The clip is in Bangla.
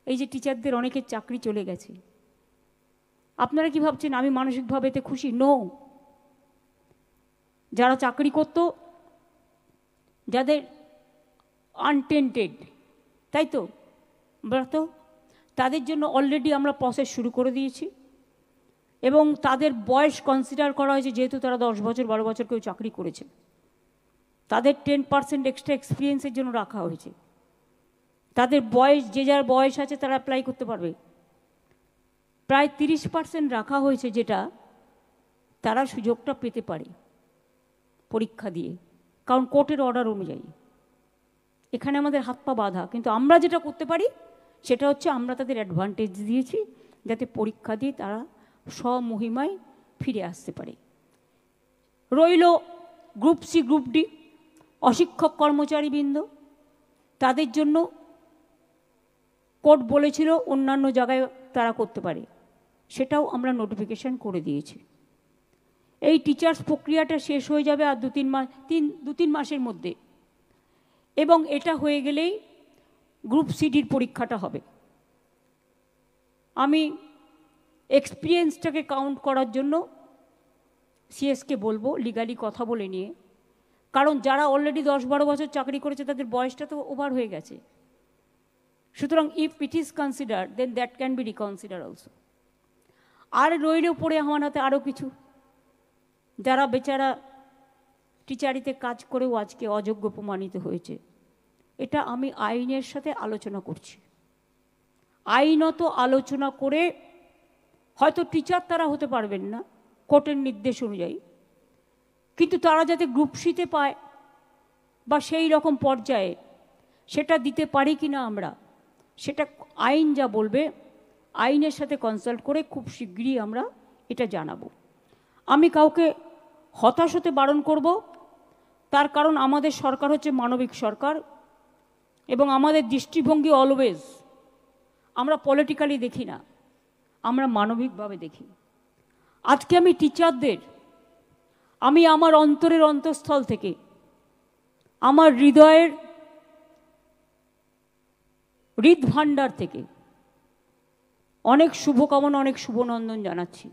এই যে টিচারদের অনেকের চাকরি চলে গেছে, আপনারা কি ভাবছেন আমি মানসিকভাবে এতে খুশি? নো। যারা চাকরি করত, যাদের আনটেন্টেড, তাই তো ব্রত, তাদের জন্য অলরেডি আমরা প্রসেস শুরু করে দিয়েছি এবং তাদের বয়স কনসিডার করা হয়েছে, যেহেতু তারা 10 বছর 12 বছর কেউ চাকরি করেছে, তাদের 10% এক্সট্রা এক্সপিরিয়েন্সের জন্য রাখা হয়েছে। তাদের বয়স, যে যার বয়স আছে তারা অ্যাপ্লাই করতে পারবে। প্রায় 30% রাখা হয়েছে, যেটা তারা সুযোগটা পেতে পারে পরীক্ষা দিয়ে, কারণ কোর্টের অর্ডার অনুযায়ী। এখানে আমাদের হাত পা বাঁধা, কিন্তু আমরা যেটা করতে পারি সেটা হচ্ছে আমরা তাদের অ্যাডভান্টেজ দিয়েছি যাতে পরীক্ষা দিয়ে তারা স্বমহিমায় ফিরে আসতে পারে। রইল গ্রুপ সি, গ্রুপ ডি, অশিক্ষক কর্মচারীবৃন্দ, তাদের জন্য কোর্ট বলেছিল অন্যান্য জায়গায় তারা করতে পারে, সেটাও আমরা নোটিফিকেশান করে দিয়েছি। এই টিচার্স প্রক্রিয়াটা শেষ হয়ে যাবে আর 2-3 মাসের মধ্যে, এবং এটা হয়ে গেলেই গ্রুপ সিডির পরীক্ষাটা হবে। আমি এক্সপিরিয়েন্সটাকে কাউন্ট করার জন্য সিএসকে বলবো লিগালি কথা বলে নিয়ে, কারণ যারা অলরেডি 10-12 বছর চাকরি করেছে তাদের বয়সটা তো ওভার হয়ে গেছে। সুতরাং if it is consider then that can be reconsider also. আর রইল পড়ে আমার হাতে আরও কিছু, যারা বেচারা টিচারিতে কাজ করেও আজকে অযোগ্য প্রমাণিত হয়েছে। এটা আমি আইনের সাথে আলোচনা করছি, আইনত আলোচনা করে হয়তো টিচার তারা হতে পারবেন না কোর্টের নির্দেশ অনুযায়ী, কিন্তু তারা যাতে গ্রুপ সিতে পায় বা সেই রকম পর্যায়ে সেটা দিতে পারি কি না আমরা, সেটা আইন যা বলবে আইনের সাথে কনসাল্ট করে খুব শীঘ্রই আমরা এটা জানাবো। আমি কাউকে হতাশ হতে বারণ করব, তার কারণ আমাদের সরকার হচ্ছে মানবিক সরকার এবং আমাদের দৃষ্টিভঙ্গি অলওয়েজ আমরা পলিটিক্যালি দেখি না, আমরা মানবিকভাবে দেখি। আজকে আমি টিচারদের, আমি আমার অন্তরের অন্তঃস্থল থেকে, আমার হৃদয়ের হৃদভাণ্ডার থেকে অনেক শুভকামনা, অনেক শুভনন্দন জানাচ্ছি।